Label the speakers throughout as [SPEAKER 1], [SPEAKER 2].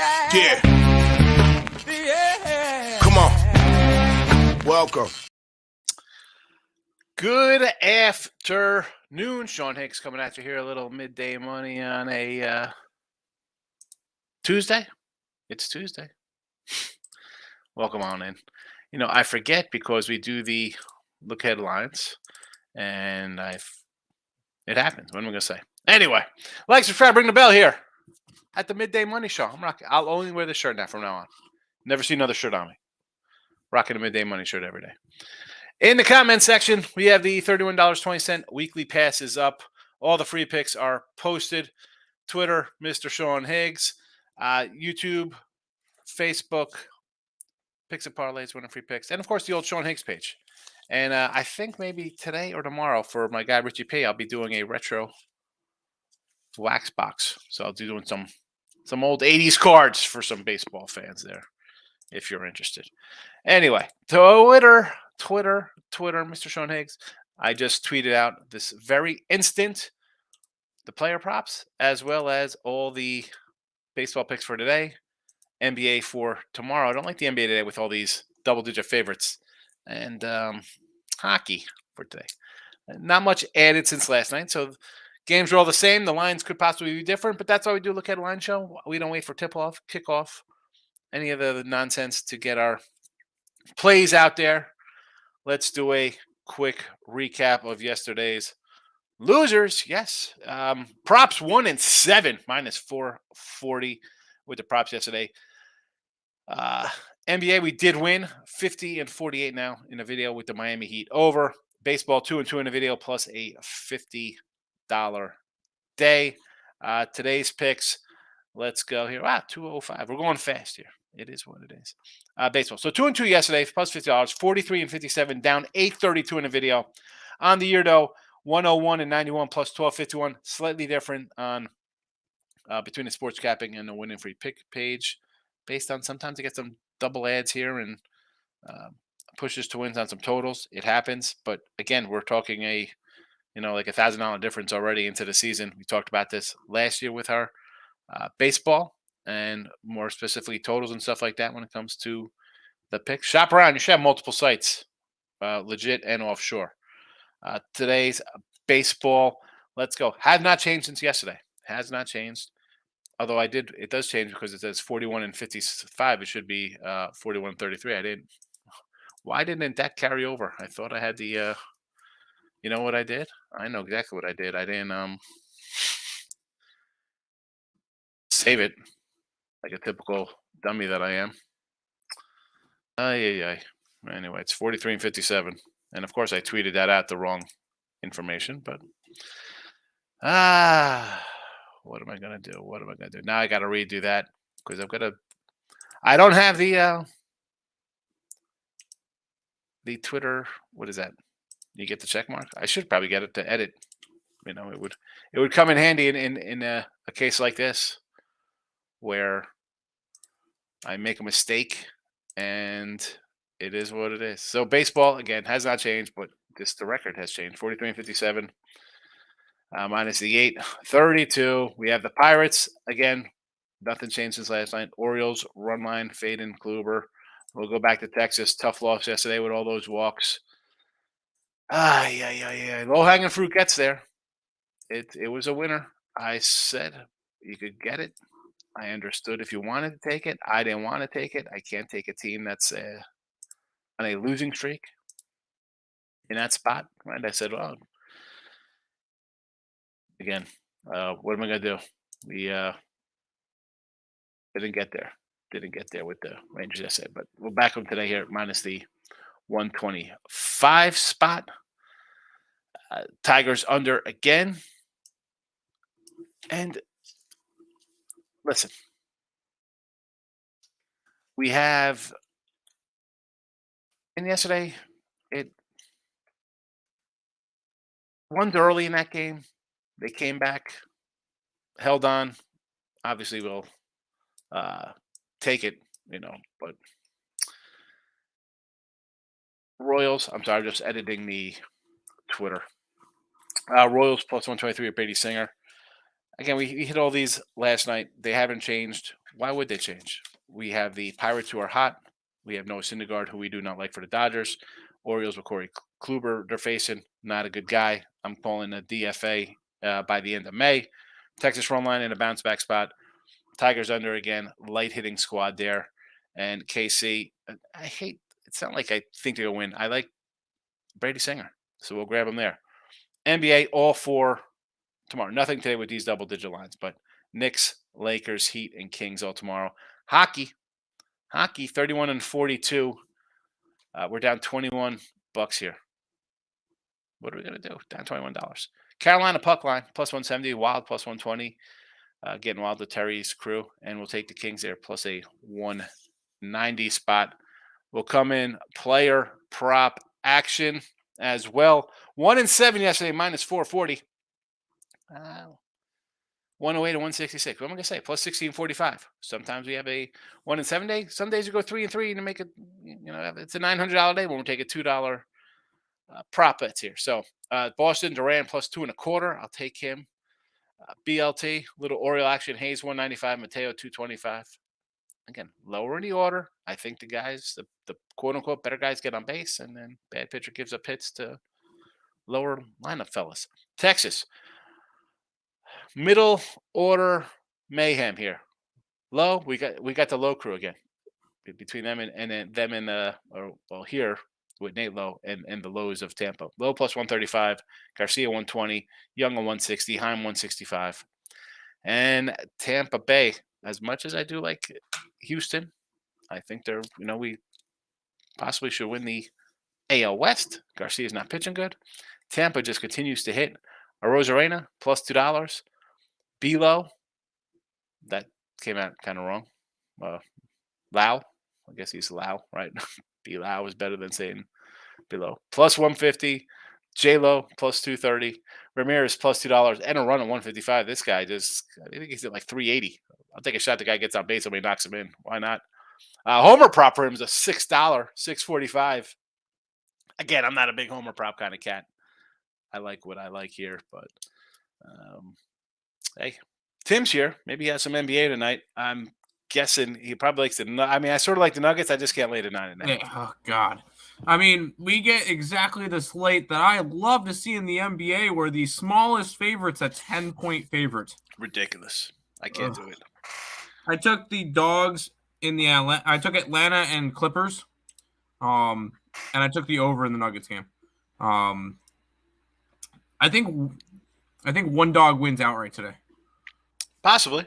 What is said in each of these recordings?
[SPEAKER 1] Yeah. Come on. Welcome.
[SPEAKER 2] Good afternoon. Sean Higgs coming at you here. A little midday money on a Tuesday. It's Tuesday. Welcome on in. You know, I forget because we do the look headlines, and it happens. What am I going to say? Anyway, like, subscribe, ring the bell here at the Midday Money Show. I'm rocking. I'll only wear this shirt now from now on. Never see another shirt on me. Rocking a Midday Money shirt every day. In the comment section, we have the $31.20 weekly passes up. All the free picks are posted. Twitter, Mr. Sean Higgs. YouTube, Facebook, Picks and Parlays, winning free picks. And, of course, the old Sean Higgs page. And I think maybe today or tomorrow for my guy Richie P, I'll be doing a retro wax box. So I'll be doing some old 80s cards for some baseball fans there, if you're interested. Anyway, Twitter, Mr. Sean Higgs. I just tweeted out this very instant the player props as well as all the baseball picks for today, NBA for tomorrow. I don't like the NBA today with all these double-digit favorites, and hockey for today. Not much added since last night, so games are all the same. The lines could possibly be different, but that's why we do look at a line show. We don't wait for tip-off, kickoff, any of the nonsense to get our plays out there. Let's do a quick recap of yesterday's losers. Yes. Props 1 and 7, minus 440 with the props yesterday. NBA, we did win 50 and 48 now in a video with the Miami Heat over. Baseball 2 and 2 in a video plus a $50 day. Today's picks. Let's go here. 205. We're going fast here. It is what it is. Baseball. So 2 and 2 yesterday, plus $50. 43 and 57, down 832 in a video. On the year though, 101 and 91 plus 1251. Slightly different on between the sports capping and the winning free pick page, based on sometimes you get some double ads here and pushes to wins on some totals. It happens, but again, we're talking like $1,000 difference already into the season. We talked about this last year with our baseball and more specifically totals and stuff like that when it comes to the picks. Shop around. You should have multiple sites, legit and offshore. Today's baseball. Let's go. Has not changed since yesterday. Has not changed. Although it does change because it says 41 and 55. It should be 41 and 33. Why didn't that carry over? I thought I had the, you know what I did? I know exactly what I did. I didn't save it like a typical dummy that I am. Anyway, it's 43 and 57. And of course I tweeted that out the wrong information, but what am I going to do? Now I got to redo that because I don't have the Twitter. What is that? You get the check mark? I should probably get it to edit. You know, it would come in handy in a case like this where I make a mistake and it is what it is. So baseball, again, has not changed, but the record has changed. 43 and 57. Minus the 832. We have the Pirates again. Nothing changed since last night. Orioles run line, Faden, Kluber. We'll go back to Texas. Tough loss yesterday with all those walks. Low hanging fruit gets there. It was a winner. I said you could get it. I understood if you wanted to take it. I didn't want to take it. I can't take a team that's on a losing streak in that spot. Right? I said, well. Again, what am I going to do? We didn't get there. Didn't get there with the Rangers yesterday. But we're back on today here, minus the 125 spot. Tigers under again. And listen, we have, and yesterday, it one's early in that game. They came back, held on. Obviously, we'll take it, but Royals, I'm sorry, I'm just editing the Twitter. Royals plus 123 at Brady Singer. Again, we hit all these last night. They haven't changed Why would they change? We have the Pirates who are hot. We have Noah Syndergaard, who we do not like for the Dodgers. Orioles with Corey Kluber, they're facing. Not a good guy. I'm calling a DFA by the end of May. Texas run line in a bounce back spot. Tigers under again. Light hitting squad there. And KC, I hate, it's not like I think they're going to win. I like Brady Singer. So we'll grab him there. NBA, all four tomorrow. Nothing today with these double-digit lines, but Knicks, Lakers, Heat, and Kings all tomorrow. Hockey, 31-42. We're down $21 here. What are we going to do? Down $21. Carolina puck line, plus 170. Wild, plus 120. Getting Wild to Terry's crew. And we'll take the Kings there, plus a 190 spot. We'll come in player prop action as well. 1-7 yesterday, minus 440. 108 to 166. What am I gonna say? Plus 1645. Sometimes we have a 1-7 day. Some days you go 3-3 and make it. It's a $900 day when we take a $2 prop bets here. So Boston Durant plus 2.25. I'll take him. BLT little Oriole action. Hayes 195. Mateo 225. Again, lower in the order. I think the guys, the quote unquote better guys get on base, and then bad pitcher gives up hits to lower lineup fellas. Texas. Middle order mayhem here. Low, we got the low crew again. Between them and them and here with Nate Lowe and the lows of Tampa. Low plus 135, Garcia 120, Young on 160, Heim 165. And Tampa Bay, as much as I do like Houston, I think they're, we possibly should win the AL West. Garcia's not pitching good. Tampa just continues to hit. Arozarena plus $2. Below, that came out kind of wrong. Lau, I guess he's Lau, right? Below is better than saying below. Plus 150. J-Lo plus 230. Ramirez plus $2 and a run on 155. This guy I think he's at like 380. I'll take a shot. The guy gets on base. Somebody knocks him in. Why not? Homer prop for him is a $6, 645. Again, I'm not a big homer prop kind of cat. I like what I like here, but hey, Tim's here. Maybe he has some NBA tonight. I'm guessing he probably likes I sort of like the Nuggets. I just can't lay the 9.5.
[SPEAKER 3] Yeah, oh, God. We get exactly the slate that I love to see in the NBA where the smallest favorite's a 10-point favorite.
[SPEAKER 2] Ridiculous. I can't do it.
[SPEAKER 3] I took the dogs in I took Atlanta and Clippers. And I took the over in the Nuggets game. I think one dog wins outright today.
[SPEAKER 2] Possibly.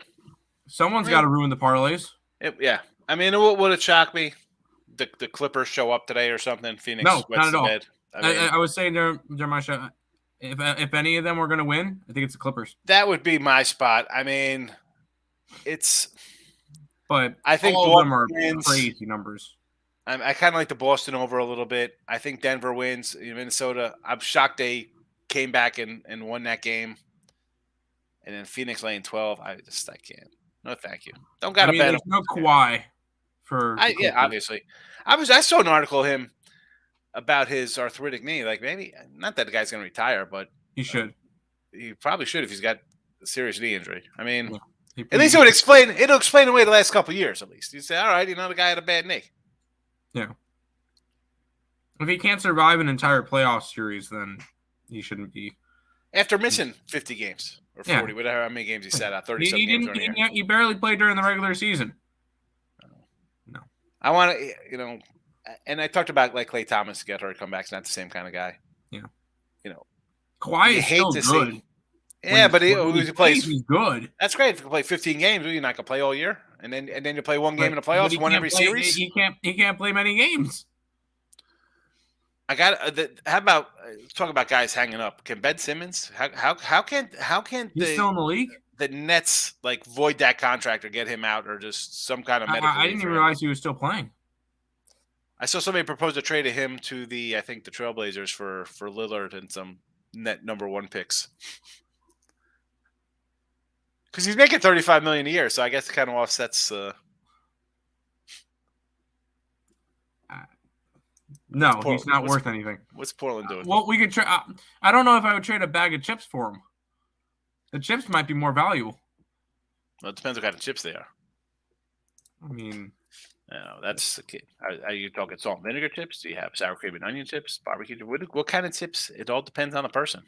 [SPEAKER 3] Someone's got to ruin the parlays.
[SPEAKER 2] Yeah. It would have shocked me. The Clippers show up today or something. Phoenix
[SPEAKER 3] no, not at all.
[SPEAKER 2] Bed.
[SPEAKER 3] I was saying during my show, if any of them were going to win, I think it's the Clippers.
[SPEAKER 2] That would be my spot. It's.
[SPEAKER 3] But
[SPEAKER 2] I think
[SPEAKER 3] all of them are
[SPEAKER 2] wins.
[SPEAKER 3] Crazy numbers.
[SPEAKER 2] I kind of like the Boston over a little bit. I think Denver wins. Minnesota, I'm shocked they came back and won that game. And then Phoenix laying 12. I can't. No, thank you. Don't got to bet.
[SPEAKER 3] There's no Kawhi for.
[SPEAKER 2] Obviously. I saw an article of him about his arthritic knee. Like maybe not that the guy's going to retire, but
[SPEAKER 3] he should.
[SPEAKER 2] He probably should if he's got a serious knee injury. At
[SPEAKER 3] least
[SPEAKER 2] it would explain. It'll explain away the last couple of years. At least you say, all right, the guy had a bad knee.
[SPEAKER 3] Yeah. If he can't survive an entire playoff series, then he shouldn't be.
[SPEAKER 2] After missing 50 games or 40, whatever how many games he sat out, 37 games.
[SPEAKER 3] He barely played during the regular season. No.
[SPEAKER 2] I want to, and I talked about like Klay Thomas get hurt, come back. He's not the same kind of guy.
[SPEAKER 3] Yeah. Kawhi is still good.
[SPEAKER 2] Yeah, but he plays.
[SPEAKER 3] He's good.
[SPEAKER 2] That's great. If you play 15 games, you're not gonna play all year, and then you play one game in the playoffs, one every series.
[SPEAKER 3] He can't play many games.
[SPEAKER 2] I got. How about talk about guys hanging up? Can Ben Simmons? How can
[SPEAKER 3] he's still in the league?
[SPEAKER 2] The Nets like void that contract or get him out or just some kind of medical.
[SPEAKER 3] I didn't even realize he was still playing.
[SPEAKER 2] I saw somebody propose a trade of him to the Trailblazers for Lillard and some net number 1 picks. Because he's making $35 million a year, so I guess it kind of offsets.
[SPEAKER 3] No, he's not worth anything.
[SPEAKER 2] What's Portland doing?
[SPEAKER 3] Well, we could trade. I don't know if I would trade a bag of chips for him. The chips might be more valuable.
[SPEAKER 2] Well, it depends what kind of chips they are.
[SPEAKER 3] I mean,
[SPEAKER 2] that's the key. Are you talking salt and vinegar chips? Do you have sour cream and onion chips, barbecue? What kind of chips? It all depends on the person.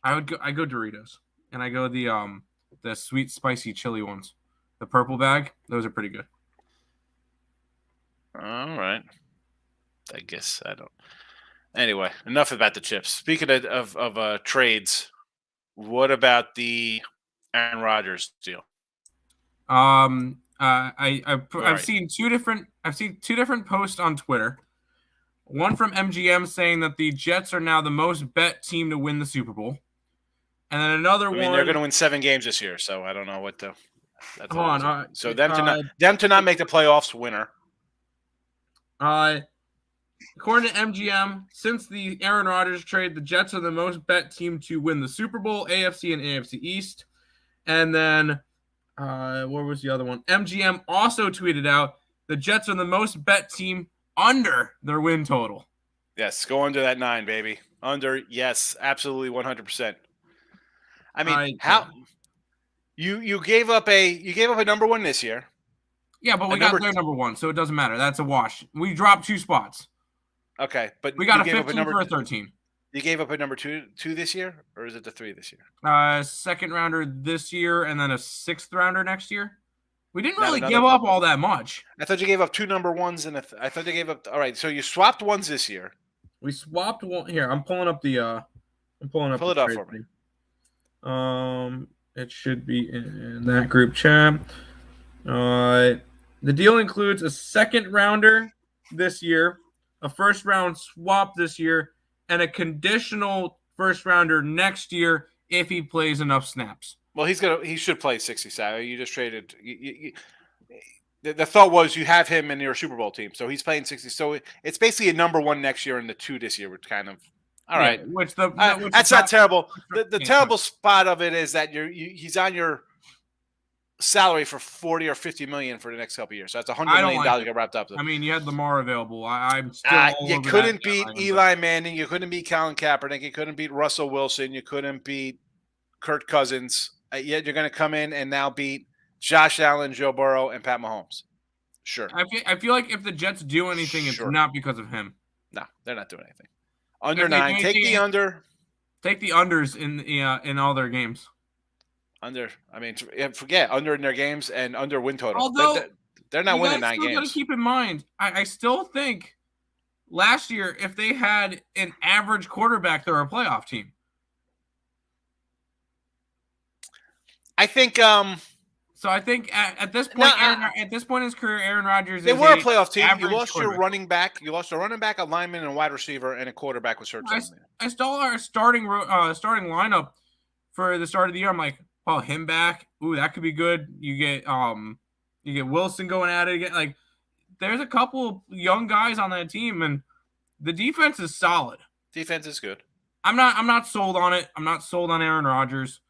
[SPEAKER 3] I go Doritos, and I go the sweet spicy chili ones, the purple bag. Those are pretty good.
[SPEAKER 2] All right. I guess I don't. Anyway, enough about the chips. Speaking of trades, what about the Aaron Rodgers deal?
[SPEAKER 3] I've seen two different posts on Twitter. One from MGM saying that the Jets are now the most bet team to win the Super Bowl, and then another one.
[SPEAKER 2] They're going to win 7 games this year, so I don't know what to. That's
[SPEAKER 3] hold on.
[SPEAKER 2] So them to not make the playoffs, winner.
[SPEAKER 3] According to MGM, since the Aaron Rodgers trade, the Jets are the most bet team to win the Super Bowl, AFC and AFC East. And then, what was the other one? MGM also tweeted out the Jets are the most bet team under their win total.
[SPEAKER 2] Yes, go under that 9, baby. Under, yes, absolutely 100%. I mean, how you gave up a number 1 this year.
[SPEAKER 3] Yeah, but we got their number 1, so it doesn't matter. That's a wash. We dropped 2 spots.
[SPEAKER 2] Okay, but
[SPEAKER 3] we got a 15 for a 13.
[SPEAKER 2] You gave up a number 2 this year, or is it the 3 this year?
[SPEAKER 3] Second rounder this year, and then a 6th rounder next year. We didn't really give up all that much.
[SPEAKER 2] I thought you gave up 2 number 1s, and I thought you gave up. All right, so you swapped 1s this year.
[SPEAKER 3] We swapped 1 here. I'm pulling up the.
[SPEAKER 2] Pull it up for
[SPEAKER 3] me. It should be in that group chat. The deal includes a 2nd rounder this year, a 1st round swap this year, and a conditional 1st rounder next year if he plays enough snaps.
[SPEAKER 2] Well, he should play 67. You just traded. The thought was you have him in your Super Bowl team, so he's playing 60. So it's basically a number 1 next year and the 2 this year, which kind of all right. That's not terrible. The terrible spot of it is that he's on your salary for 40 or 50 million for the next couple of years. So that's $100 million get wrapped up.
[SPEAKER 3] I mean, you had Lamar available. I'm still.
[SPEAKER 2] You couldn't beat Eli Manning. You couldn't beat Colin Kaepernick. You couldn't beat Russell Wilson. You couldn't beat Kirk Cousins. Yet you're going to come in and now beat Josh Allen, Joe Burrow, and Pat Mahomes. Sure.
[SPEAKER 3] I feel like if the Jets do anything, it's not because of him.
[SPEAKER 2] No, they're not doing anything. Under 9. Take the under.
[SPEAKER 3] Take the unders in all their games.
[SPEAKER 2] Under. I mean, forget under in their games and under win total.
[SPEAKER 3] Although
[SPEAKER 2] they're not winning 9 games.
[SPEAKER 3] You got to keep in mind, I still think last year if they had an average quarterback, they're a playoff team.
[SPEAKER 2] I think.
[SPEAKER 3] So I think at this point, at this point in his career, Aaron Rodgers.
[SPEAKER 2] They were a playoff team. You lost your running back. You lost a running back, a lineman, and a wide receiver, and a quarterback was hurt.
[SPEAKER 3] I stole our starting lineup for the start of the year. I'm like, oh, him back. Ooh, that could be good. You get Wilson going at it again. Like, there's a couple young guys on that team, and the defense is solid.
[SPEAKER 2] Defense is good.
[SPEAKER 3] I'm not sold on it. I'm not sold on Aaron Rodgers.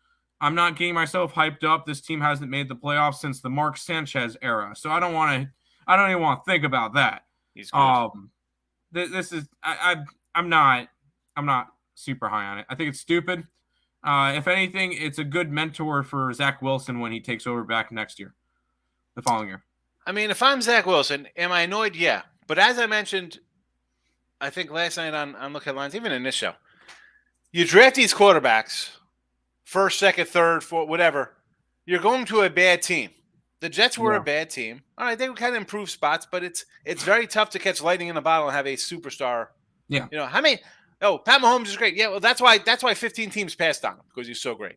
[SPEAKER 3] I'm not getting myself hyped up. This team hasn't made the playoffs since the Mark Sanchez era, so I don't even want to think about that.
[SPEAKER 2] He's good.
[SPEAKER 3] This is I'm not super high on it. I think it's stupid. If anything, it's a good mentor for Zach Wilson when he takes over back next year, the following year.
[SPEAKER 2] I mean, if I'm Zach Wilson, am I annoyed? Yeah, but as I mentioned, I think last night on Look Headlines, even in this show, you draft these quarterbacks. 1st, 2nd, 3rd, 4th, whatever. You're going to a bad team. The Jets were a bad team. All right, they kind of improved spots, but it's very tough to catch lightning in a bottle and have a superstar.
[SPEAKER 3] Yeah.
[SPEAKER 2] You know, how many? Oh, Pat Mahomes is great. Yeah, well, that's why 15 teams passed on him because he's so great.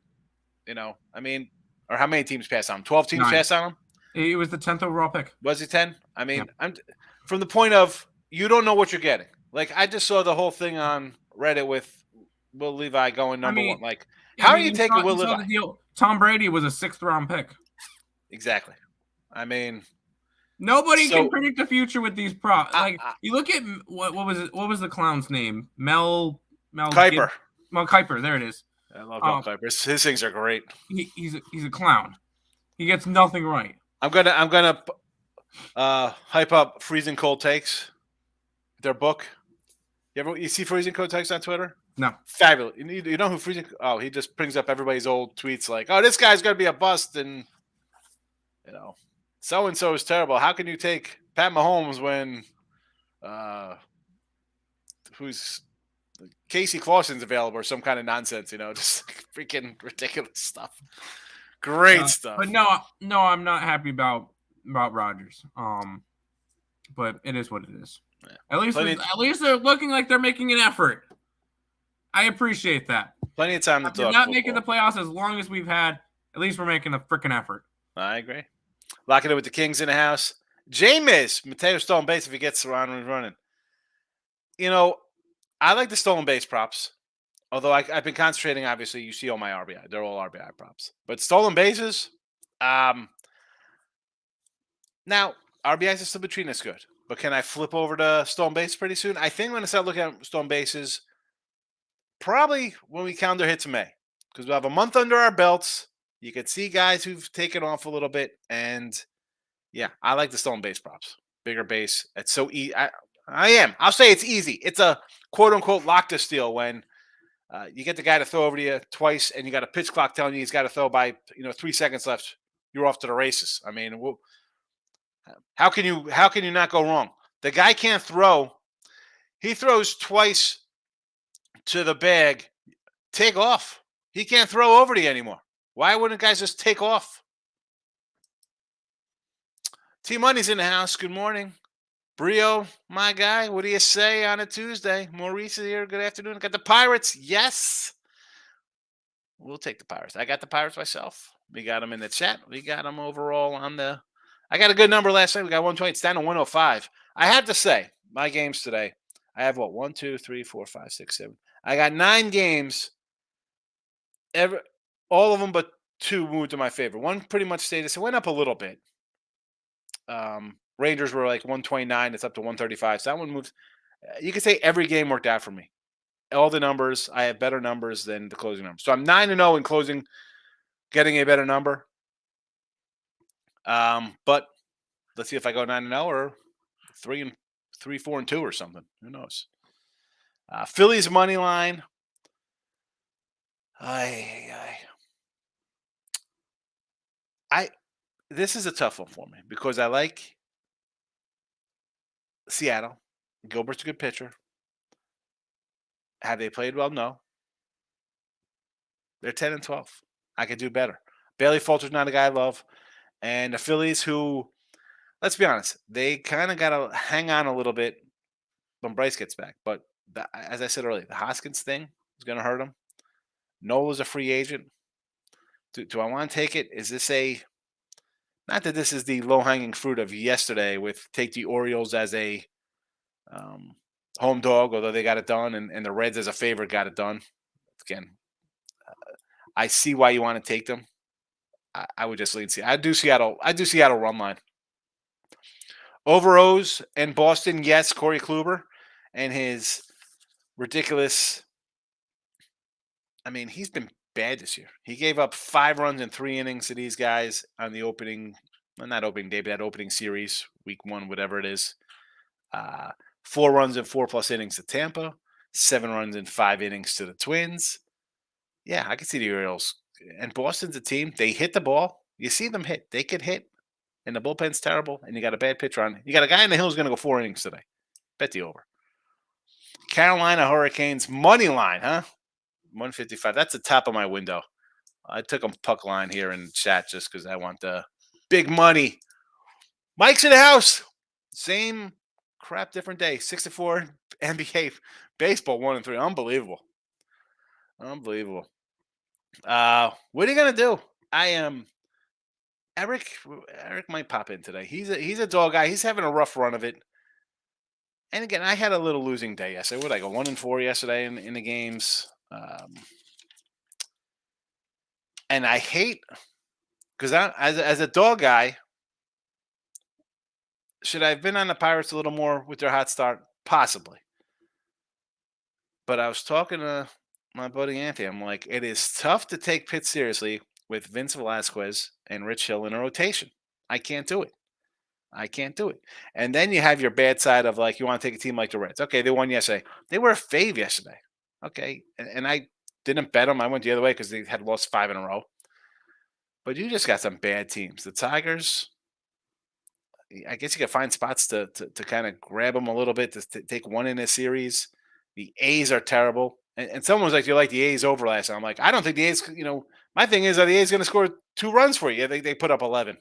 [SPEAKER 2] You know, I mean, or how many teams passed on him? 12 teams passed on him?
[SPEAKER 3] He was the 10th overall pick.
[SPEAKER 2] Was he 10? I mean, I'm from the point of you don't know what you're getting. Like, I just saw the whole thing on Reddit with Will Levi going number 1. Like, how are you taking Will Levi?
[SPEAKER 3] Tom Brady was a 6th round pick.
[SPEAKER 2] Exactly. I mean,
[SPEAKER 3] nobody can predict the future with these props. Like, you look at what was it? What was the clown's name? Mel
[SPEAKER 2] Kiper.
[SPEAKER 3] Mel Kiper. There it is.
[SPEAKER 2] I love Mel Kiper. His things are great.
[SPEAKER 3] He's a clown. He gets nothing right.
[SPEAKER 2] I'm gonna hype up Freezing Cold Takes. Their book. You see Freezing Cold Takes on Twitter?
[SPEAKER 3] No.
[SPEAKER 2] Fabulous. You know who Freezing? Oh, he just brings up everybody's old tweets like, "Oh, this guy's gonna be a bust," and so and so is terrible. How can you take Pat Mahomes when who's Casey Clausen's available or some kind of nonsense? Just freaking ridiculous stuff. Great stuff.
[SPEAKER 3] But no, I'm not happy about Rodgers. But it is what it is. Yeah. At least they're looking like they're making an effort. I appreciate that.
[SPEAKER 2] Plenty of time to talk.
[SPEAKER 3] We're not making the playoffs as long as we've had. At least we're making a freaking effort.
[SPEAKER 2] I agree. Locking it with the Kings in the house. Jameis, Mateo stolen base if he gets around and running. I like the stolen base props. Although I've been concentrating, obviously, you see all my RBI. They're all RBI props. But stolen bases, now, RBIs are still between us good. But can I flip over to stolen bases pretty soon? I think I'm going to start looking at stolen bases probably when we calendar hits May. Because we'll have a month under our belts. You can see guys who've taken off a little bit. And, yeah, I like the stolen base props. Bigger base. It's so easy. I'll say it's easy. It's a quote-unquote lock to steal when you get the guy to throw over to you twice and you got a pitch clock telling you he's got to throw by 3 seconds left. You're off to the races. I mean, how can you not go wrong? The guy can't throw. He throws twice to the bag. Take off. He can't throw over to you anymore. Why wouldn't guys just take off? T-Money's in the house. Good morning. Brio, my guy, what do you say on a Tuesday? Maurice is here. Good afternoon. Got the Pirates. Yes. We'll take the Pirates. I got the Pirates myself. We got them in the chat. We got them overall on the... I got a good number last night. We got 120. It's down to 105. I have to say, my games today, I have what? 1, 2, 3, 4, 5, 6, 7. I got 9 games. All of them but 2 moved to my favor. One pretty much stayed. It went up a little bit. Rangers were like 129. It's up to 135. So that one moves. You could say every game worked out for me. All the numbers, I have better numbers than the closing numbers. So I'm 9-0 in closing, getting a better number. But let's see if I go 9-0 or 3-4-2 or something. Who knows? Phillies money line. This is a tough one for me because I like Seattle. Gilbert's a good pitcher. Have they played well? No. They're 10-12. I could do better. Bailey Falter's not a guy I love. And the Phillies, who, let's be honest, they kind of got to hang on a little bit when Bryce gets back. But as I said earlier, the Hoskins thing is going to hurt him. Nola's a free agent. Do I want to take it? Is this not that this is the low-hanging fruit of yesterday with take the Orioles as a home dog, although they got it done, and the Reds as a favorite got it done. Again, I see why you want to take them. I would just lean Seattle. I do Seattle run line. Over O's and Boston, yes, Corey Kluber and his ridiculous. I mean, he's been bad this year. He gave up 5 runs in 3 innings to these guys on the opening, well, not opening day, but that opening series, week 1, whatever it is. 4 runs in 4+ innings to Tampa, 7 runs in 5 innings to the Twins. Yeah, I can see the Orioles. And Boston's a team. They hit the ball. You see them hit. They could hit. And the bullpen's terrible. And you got a bad pitcher on. You got a guy in the hill who's going to go 4 innings today. Bet the over. Carolina Hurricanes money line, huh? 155. That's the top of my window. I took a puck line here in chat just because I want the big money. Mike's in the house. Same crap, different day. 6-4 NBA baseball 1-3. Unbelievable. What are you gonna do? Eric might pop in today. He's a dog guy. He's having a rough run of it. And again, I had a little losing day yesterday. What did I go 1-4 yesterday in the games? And I hate because as a dog guy, should I have been on the Pirates a little more with their hot start? Possibly. But I was talking to my buddy Anthony. I'm like, it is tough to take Pitt seriously with Vince Velasquez and Rich Hill in a rotation. I can't do it. And then you have your bad side of like, you want to take a team like the Reds. Okay, they won yesterday. They were a fave yesterday. Okay, and I didn't bet them. I went the other way because they had lost 5 in a row. But you just got some bad teams. The Tigers, I guess you can find spots to kind of grab them a little bit to take one in a series. The A's are terrible, and someone was like, "Do you like the A's over last?" And I'm like, "I don't think the A's. My thing is, are the A's going to score 2 runs for you? Yeah, they put up 11.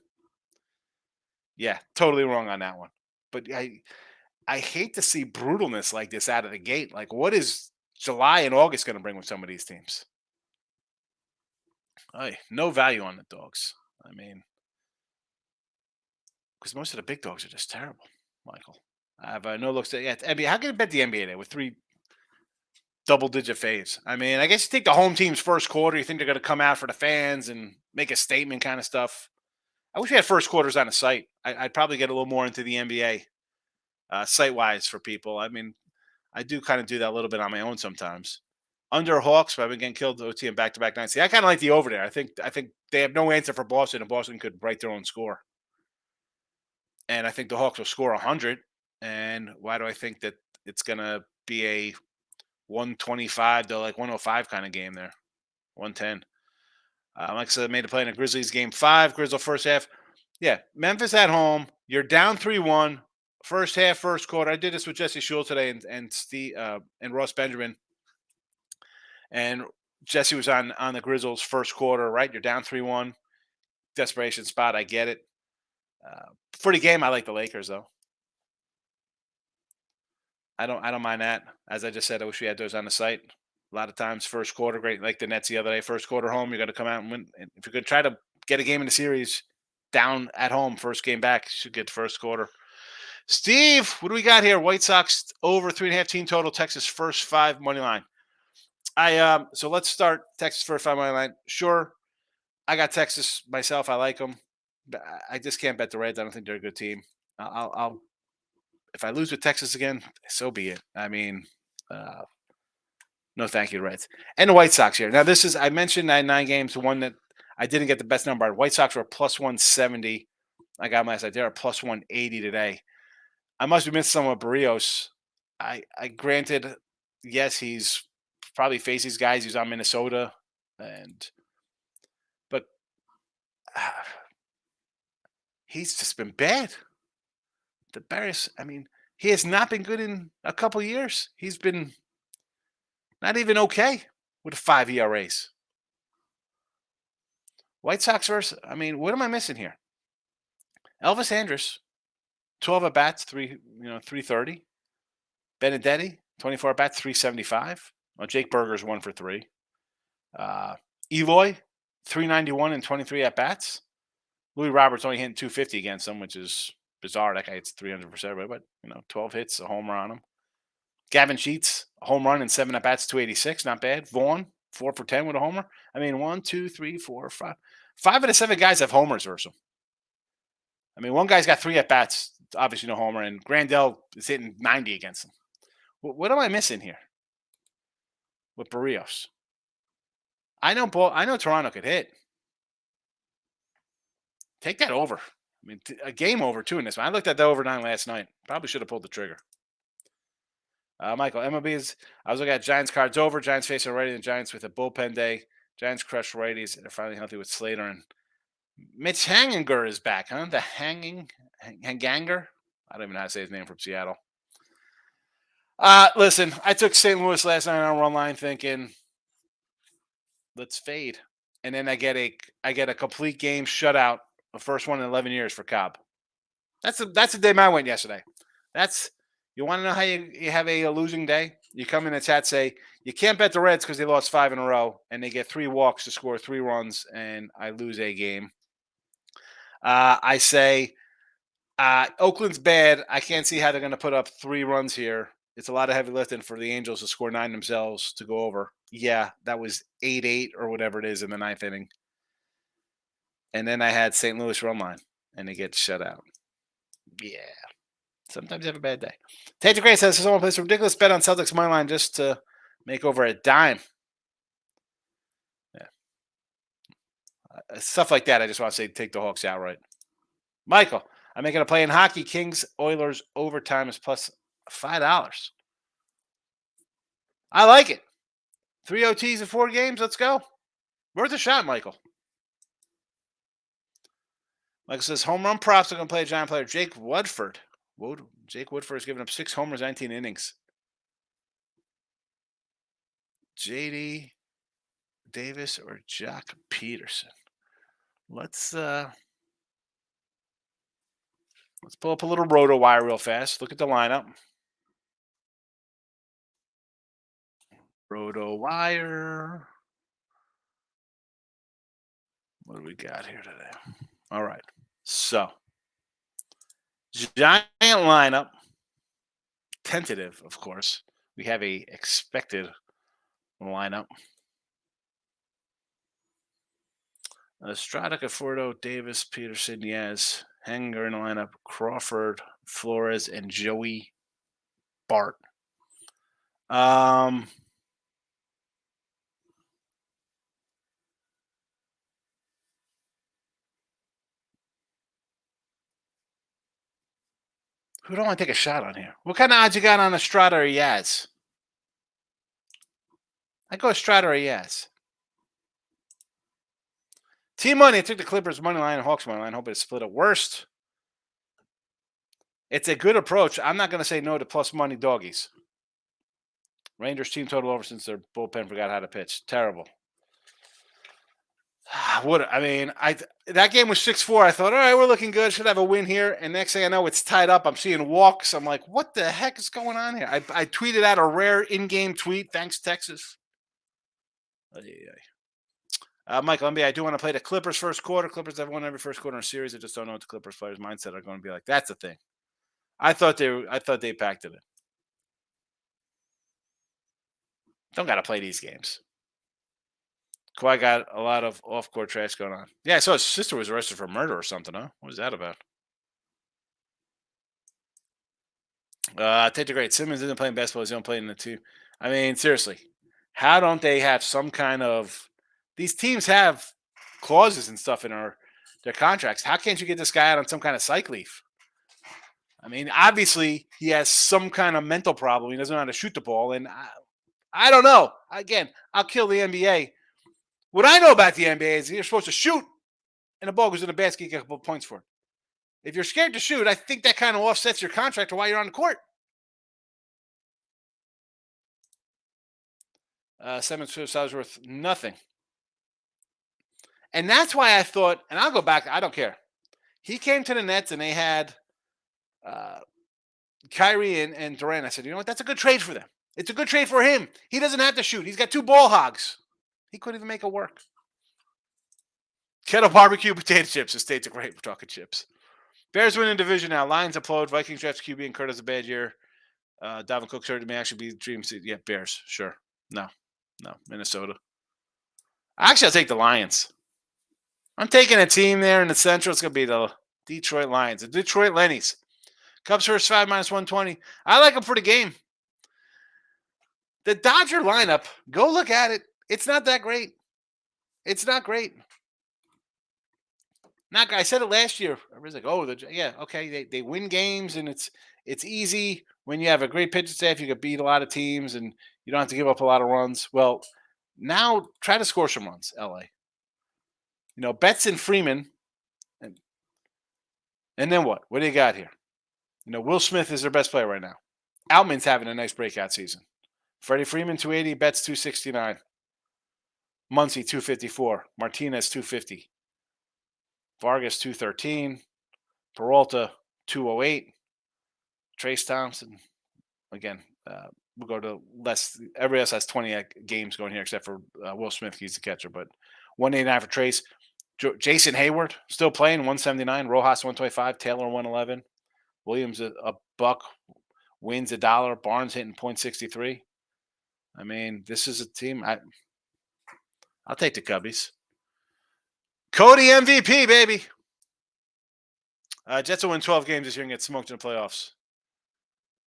[SPEAKER 2] Yeah, totally wrong on that one. But I hate to see brutalness like this out of the gate. Like, what is July and August going to bring with some of these teams? No value on the dogs. I mean, because most of the big dogs are just terrible, Michael. I have no looks at NBA. How can you bet the NBA there with 3 double-digit faves? I mean, I guess you take the home team's first quarter. You think they're going to come out for the fans and make a statement kind of stuff. I wish we had first quarters on the site. I'd probably get a little more into the NBA site-wise for people. I mean, I do kind of do that a little bit on my own sometimes. Under Hawks, but I've been getting killed OT in back-to-back nights. See, I kind of like the over there. I think they have no answer for Boston, and Boston could write their own score. And I think the Hawks will score 100. And why do I think that it's going to be a 125 to like 105 kind of game there? 110. Like I said, I made a play in a Grizzlies game 5, Grizzle first half. Yeah, Memphis at home. You're down 3-1. First half, first quarter. I did this with Jesse Shule today and Steve and Ross Benjamin. And Jesse was on the Grizzlies first quarter, right? You're down 3-1. Desperation spot. I get it. For the game, I like the Lakers though. I don't mind that. As I just said, I wish we had those on the site. A lot of times, first quarter, great. Like the Nets the other day, first quarter home, you're going to come out and win. And if you're going to try to get a game in the series down at home, first game back, you should get the first quarter. Steve, what do we got here? White Sox over 3.5 team total. Texas first 5 money line. So let's start Texas first 5 money line. Sure, I got Texas myself. I like them. I just can't bet the Reds. I don't think they're a good team. I'll if I lose with Texas again, so be it. I mean, no thank you, Reds. And the White Sox here. Now, this is, I mentioned that 9 games, the one that I didn't get the best number on. White Sox were plus 170. I got them last night. They're plus 180 today. I must be missing some of Barrios. I granted, yes, he's probably faced these guys. He's on Minnesota. But he's just been bad. The Barrios, I mean, he has not been good in a couple years. He's been not even okay with 5 ERAs. White Sox versus, I mean, what am I missing here? Elvis Andrus, 12 at bats, 330. Benedetti, 24 at bats, 375. Well, Jake Berger's 1 for 3. Eloy, 391 and 23 at bats. Louis Roberts only hitting 250 against him, which is bizarre. That guy hits 300%, but 12 hits, a homer on him. Gavin Sheets, a home run and 7 at bats, 286, not bad. Vaughn, 4 for 10 with a homer. I mean, 1, 2, 3, 4, 5. 5 of the 7 guys have homers versus him. I mean, one guy's got 3 at bats, obviously no homer, and Grandel is hitting 90 against him. What am I missing here with Barrios? I know Toronto could hit. Take that over. I mean, a game over too in this one. I looked at the over 9 last night. Probably should have pulled the trigger. Michael, MLB is. I was looking at Giants cards over. Giants facing already. The Giants with a bullpen day. Giants crush righties. They're finally healthy with Slater and Mitch Hanginger is back, huh? The Hanganger. I don't even know how to say his name from Seattle. Listen, I took St. Louis last night on run line, thinking, let's fade, and then I get a complete game shutout, the first one in 11 years for Cobb. That's the day I went yesterday. You want to know how you have a losing day? You come in the chat, say you can't bet the Reds because they lost 5 in a row, and they get 3 walks to score 3 runs, and I lose a game. I say Oakland's bad. I can't see how they're going to put up 3 runs here. It's a lot of heavy lifting for the Angels to score 9 themselves to go over. Yeah, that was 8-8 or whatever it is in the 9th inning. And then I had St. Louis run line, and they get shut out. Yeah. Sometimes you have a bad day. Tate the Great says someone plays a ridiculous bet on Celtics money line just to make over a dime. Yeah. Stuff like that, I just want to say take the Hawks outright. Michael, I'm making a play in hockey. Kings Oilers overtime is plus $5. I like it. 3 OTs in 4 games. Let's go. Worth a shot, Michael. Michael says home run props are going to play a Giant player. Jake Woodford. Jake Woodford has given up 6 homers, 19 innings. JD Davis or Jack Peterson. Let's pull up a little roto wire real fast. Look at the lineup. Roto wire. What do we got here today? All right. So, Giant lineup. Tentative, of course. We have a expected lineup. Estrada, Conforto, Davis, Peterson, Yaz, Hanger in the lineup, Crawford, Flores, and Joey Bart. Who do I want to take a shot on here? What kind of odds you got on Estrada or Yaz? I go Estrada or Yaz. Team money, I took the Clippers money line and Hawks money line. Hope it's split at worst. It's a good approach. I'm not going to say no to plus money doggies. Rangers team total over since their bullpen forgot how to pitch. Terrible. That game was 6-4. I thought, all right, we're looking good. Should have a win here. And next thing I know, it's tied up. I'm seeing walks. I'm like, what the heck is going on here? I tweeted out a rare in-game tweet. Thanks, Texas. Michael NBA, I do want to play the Clippers first quarter. Clippers have won every first quarter in a series. I just don't know what the Clippers players' mindset are going to be like. That's the thing. I thought they packed it in. Don't got to play these games. Kawhi got a lot of off-court trash going on. Yeah, I saw his sister was arrested for murder or something, huh? What was that about? Take the great. Simmons isn't playing basketball. He's don't play in the two. I mean, seriously. How don't they have some kind of... These teams have clauses and stuff in their contracts. How can't you get this guy out on some kind of psych leave? I mean, obviously, he has some kind of mental problem. He doesn't know how to shoot the ball. And I don't know. Again, I'll kill the NBA. What I know about the NBA is you're supposed to shoot, and the ball goes in the basket, you get a couple points for it. If you're scared to shoot, I think that kind of offsets your contract to why you're on the court. Simmons was worth nothing. And that's why I thought, and I'll go back, I don't care. He came to the Nets, and they had Kyrie and Durant. I said, you know what? That's a good trade for them. It's a good trade for him. He doesn't have to shoot. He's got 2 ball hogs. He couldn't even make it work. Kettle barbecue potato chips. The state's great. We're talking chips. Bears win in division now. Lions implode. Vikings draft QB and Kurt has a bad year. Dalvin Cook started may actually be the dream seed. Yeah, Bears. Sure. No. Minnesota. Actually, I'll take the Lions. I'm taking a team there in the Central. It's going to be the Detroit Lions. The Detroit Lennies. Cubs first 5 -120. I like them for the game. The Dodger lineup, go look at it. It's not that great. It's not great. I said it last year. I was like, okay. They win games, and it's easy when you have a great pitching staff. You can beat a lot of teams, and you don't have to give up a lot of runs. Well, now try to score some runs, LA. Betts and Freeman, and then what? What do you got here? Will Smith is their best player right now. Outman's having a nice breakout season. Freddie Freeman, 280. Betts, 269. Muncy, 254. Martinez, 250. Vargas, 213. Peralta, 208. Trace Thompson, again, we'll go to less. Everybody else has 20 games going here except for Will Smith. He's the catcher, but 189 for Trace. Jason Hayward, still playing, 179. Rojas, 125. Taylor, 111. Williams, a buck. Wins $1. Barnes hitting .63. I mean, this is a team. I'll take the Cubbies. Cody MVP, baby. Jets will win 12 games this year and get smoked in the playoffs.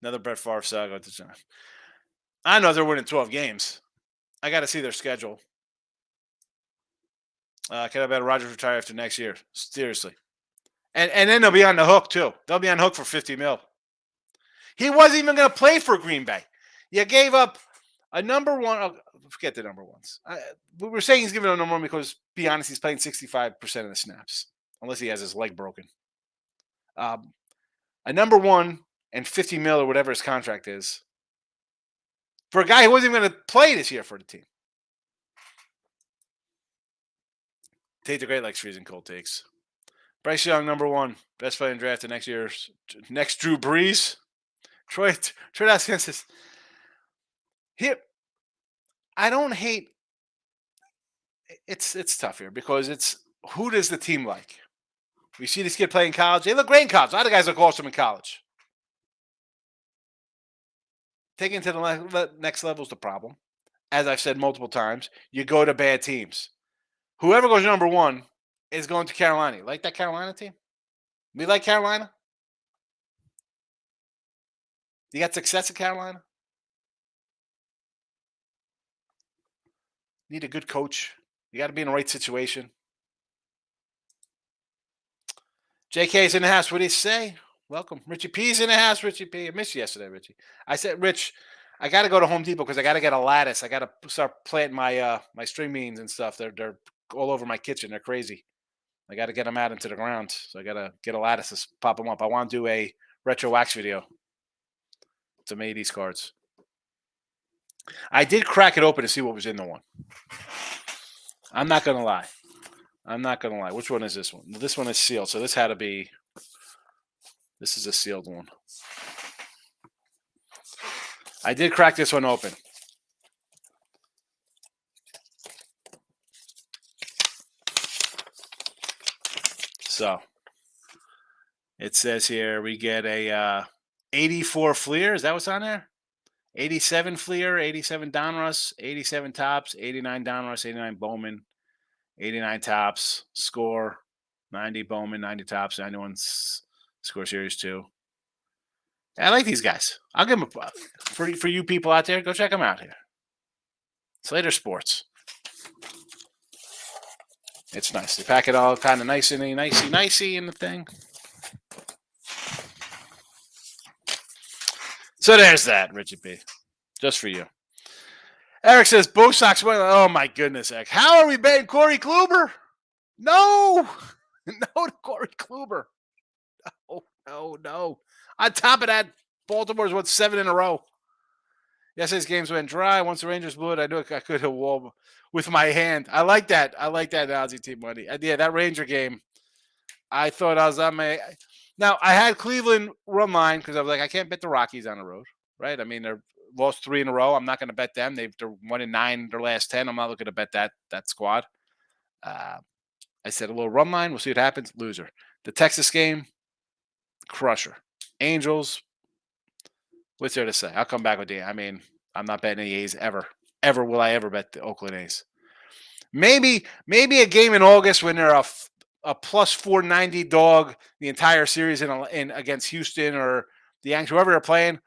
[SPEAKER 2] Another Brett Favre saga. I know they're winning 12 games. I got to see their schedule. Can I bet Rodgers retire after next year? Seriously. And then they'll be on the hook, too. They'll be on the hook for $50 million. He wasn't even going to play for Green Bay. You gave up a number one. Oh, forget the number ones. We were saying he's giving a number one because, be honest, he's playing 65% of the snaps. unless he has his leg broken. A number one and 50 mil or whatever his contract is for a guy who wasn't even going to play this year for the team. Tate the Great likes freezing cold takes. Bryce Young, number one, best player in draft the next year's next Drew Brees. Troy Dawkins. Here, I don't hate. It's tough here because it's who does the team like? We see this kid play in college. They look great in college. A lot of guys look awesome in college. Taking to the next level is the problem. As I've said multiple times, you go to bad teams. Whoever goes number one is going to Carolina. Like that Carolina team? We like Carolina? You got success at Carolina? Need a good coach. You got to be in the right situation. JK's in the house. What do you say? Welcome. Richie P's in the house. Richie P. I missed you yesterday, Richie. I said, Rich, I got to go to Home Depot because I got to get a lattice. I got to start planting my my string beans and stuff. They're all over my kitchen. They're crazy. I got to get them out into the ground. So I got to get a lattice to pop them up. I want to do a retro wax video to make these cards. I did crack it open to see what was in the one. I'm not going to lie. Which one is this one? This one is sealed. So this had to be. This is a sealed one. I did crack this one open. So it says here we get a 84 Fleer. Is that what's on there? 87 Fleer, 87 Donruss, 87 Tops, 89 Donruss, 89 Bowman, 89 Tops, score, 90 Bowman, 90 Tops, 91 score series 2. I like these guys. I'll give them for you people out there. Go check them out here. Slater Sports. It's nice. They pack it all kind of nicey in the thing. So there's that, Richard B. Just for you. Eric says, Bo Sox. Oh, my goodness, Eric. How are we betting Corey Kluber? No. No to Corey Kluber. No. On top of that, Baltimore's won 7 in a row. Yesterday's games went dry. Once the Rangers blew it, I knew I could have won with my hand. I like that. I like that analogy, Team Money. Yeah, that Ranger game, I thought I was on my – now, I had Cleveland run line because I was like, I can't bet the Rockies on the road, right? I mean, they're lost 3 in a row. I'm not going to bet them. They're 1-9 their last 10. I'm not looking to bet that squad. I said a little run line. We'll see what happens. Loser. The Texas game, crusher. Angels, what's there to say? I'll come back with the. I mean, I'm not betting the A's ever. Ever will I ever bet the Oakland A's. Maybe a game in August when they're a plus 490 dog the entire series in against Houston or the Yankees, whoever they're playing.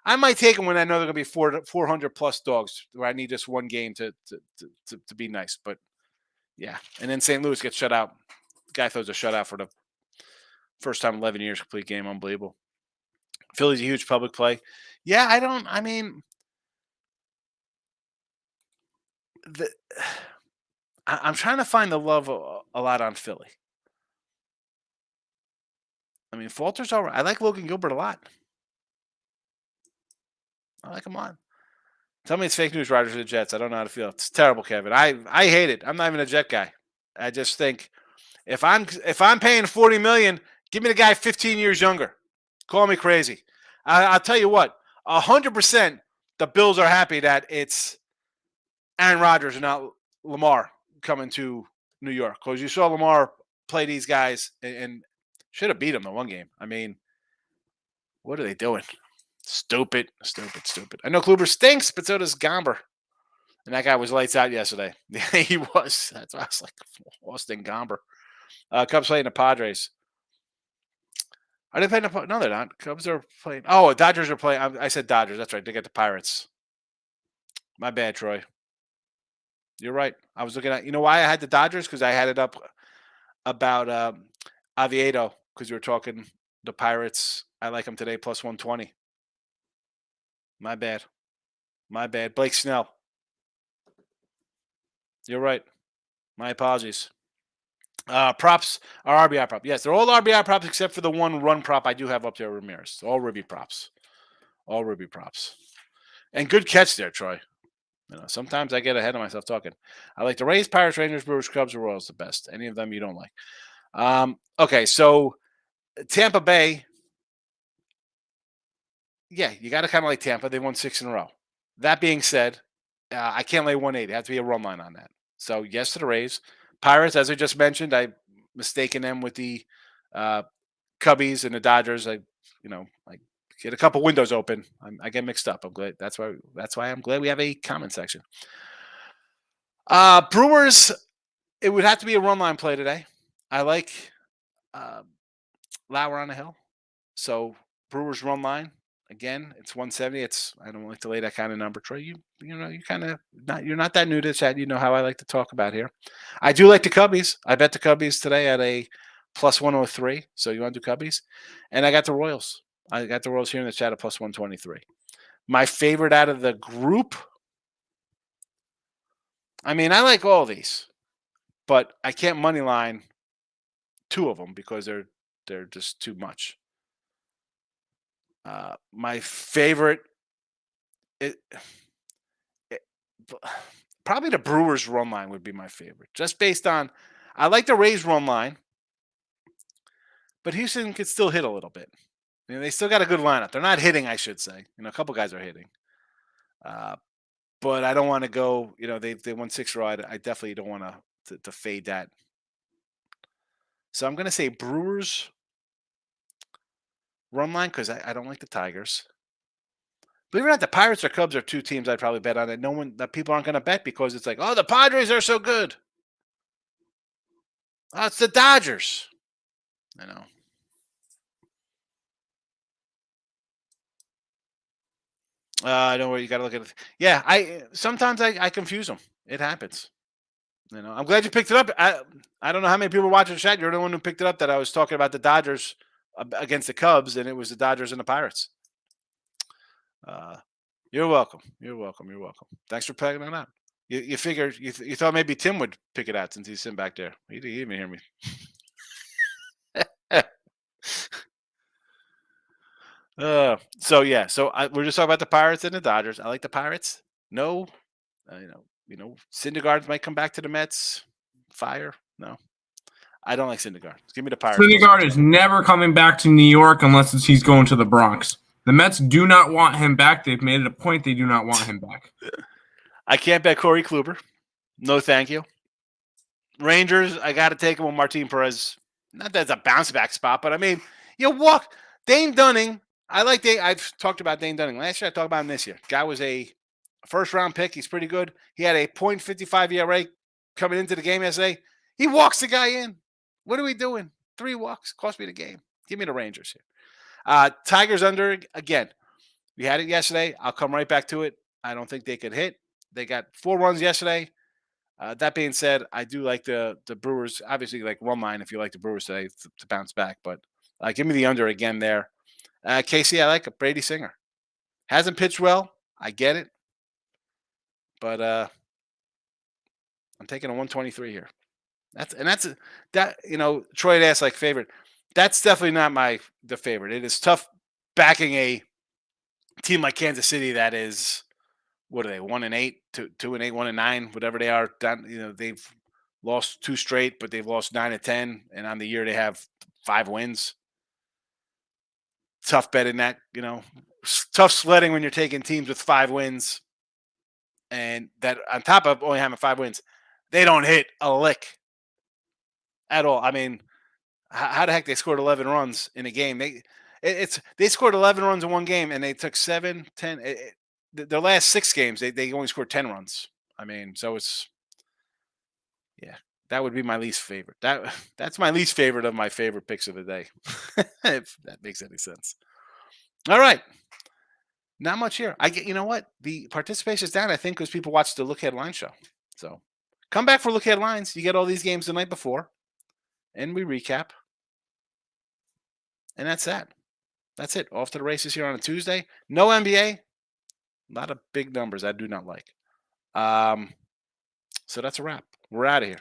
[SPEAKER 2] I might take them when I know they're going to be 400 plus dogs where I need just one game to be nice. But yeah, and then St. Louis gets shut out. Guy throws a shutout for the first time in 11 years, complete game, unbelievable. Philly's a huge public play. Yeah, I'm trying to find the love a lot on Philly. I mean, Falter's all right. I like Logan Gilbert a lot. I like him on. Tell me it's fake news, Riders of the Jets. I don't know how to feel. It's terrible, Kevin. I hate it. I'm not even a Jet guy. I just think if I'm paying $40 million, give me the guy 15 years younger. Call me crazy. I'll tell you what. 100% the Bills are happy that it's Aaron Rodgers and not Lamar coming to New York, because you saw Lamar play these guys and should have beat them in one game. I mean, what are they doing? Stupid. I know Kluber stinks, but so does Gomber. And that guy was lights out yesterday. He was. That's why I was like, Austin Gomber. Cubs playing the Padres. Are they playing the – no, they're not. Cubs are playing – oh, Dodgers are playing – I said Dodgers. That's right. They get the Pirates. My bad, Troy. You're right. I was looking at – you know why I had the Dodgers? Because I had it up about Oviedo, because we were talking the Pirates. I like them today, plus 120. My bad. Blake Snell. You're right. My apologies. Props are RBI prop. Yes, they're all RBI props except for the one run prop I do have up there, Ramirez. All Ruby props. All Ruby props. And good catch there, Troy. Sometimes I get ahead of myself talking. I like the Rays, Pirates, Rangers, Brewers, Cubs, or Royals the best. Any of them you don't like. Okay, so Tampa Bay. Yeah, you got to kind of like Tampa. They won 6 in a row. That being said, I can't lay 180. It has to be a run line on that. So yes to the Rays. Pirates, as I just mentioned, I mistaken them with the Cubbies and the Dodgers. I get a couple windows open. I get mixed up. I'm glad. That's why I'm glad we have a comment section. Brewers, it would have to be a run line play today. I like Lauer on the hill. So Brewers run line. Again, it's 170. I don't like to lay that kind of number, Troy. You kind of you're not that new to chat. You know how I like to talk about here. I do like the Cubbies. I bet the Cubbies today at a plus 103. So you want to do Cubbies? And I got the Royals. I got the Royals here in the chat at plus 123. My favorite out of the group. I mean, I like all these, but I can't money line 2 of them because they're just too much. My favorite, probably the Brewers run line would be my favorite, just based on I like the Rays run line, but Houston could still hit a little bit. They still got a good lineup. They're not hitting, I should say. A couple guys are hitting, but I don't want to go. They won 6 raw. I definitely don't want to fade that. So I'm going to say Brewers run line because I don't like the Tigers. Believe it or not, the Pirates or Cubs are 2 teams I'd probably bet on that people aren't going to bet because it's like, oh, the Padres are so good. Oh, it's the Dodgers. I know. I know where you got to look at it. Yeah, sometimes I confuse them. It happens. I'm glad you picked it up. I don't know how many people watching the chat. You're the one who picked it up that I was talking about the Dodgers against the Cubs, and it was the Dodgers and the Pirates. You're welcome. You're welcome. You're welcome. Thanks for picking it out. You figured you thought maybe Tim would pick it out since he's sitting back there. He didn't even hear me. So we're just talking about the Pirates and the Dodgers. I like the Pirates. No, Syndergaard might come back to the Mets. Fire. No, I don't like Syndergaard. Give me the Pirates.
[SPEAKER 3] Syndergaard is never coming back to New York unless he's going to the Bronx. The Mets do not want him back. They've made it a point they do not want him back.
[SPEAKER 2] I can't bet Corey Kluber. No, thank you. Rangers, I got to take him with Martin Perez. Not that it's a bounce back spot, but I mean, walk Dane Dunning. I like Dane. I've talked about Dane Dunning last year. I talked about him this year. Guy was a first round pick. He's pretty good. He had a .55 ERA coming into the game yesterday. He walks the guy in. What are we doing? 3 walks. Cost me the game. Give me the Rangers here. Tigers under again. We had it yesterday. I'll come right back to it. I don't think they could hit. They got 4 runs yesterday. That being said, I do like the Brewers. Obviously, like run line if you like the Brewers today to bounce back. But give me the under again there. KC, I like it. Brady Singer. Hasn't pitched well. I get it. But I'm taking a 123 here. Troy had asked like favorite. That's definitely not the favorite. It is tough backing a team like Kansas City that is, what are they, 1-8, 2-8, 1-9, whatever they are. They've lost 2 straight, but they've lost 9-10, and on the year they have 5 wins. Tough betting that, tough sledding when you're taking teams with 5 wins, and that on top of only having 5 wins, they don't hit a lick at all. I mean, how the heck they scored 11 runs in a game? They scored 11 runs in one game, and they took 7, 10. Their last 6 games, they only scored 10 runs. I mean, so that would be my least favorite. That's my least favorite of my favorite picks of the day, if that makes any sense. All right. Not much here. You know what? The participation is down, I think, because people watch the Look Headline show. So come back for Look Headlines. You get all these games the night before, and we recap. And that's that. That's it. Off to the races here on a Tuesday. No NBA. A lot of big numbers I do not like. So that's a wrap. We're out of here.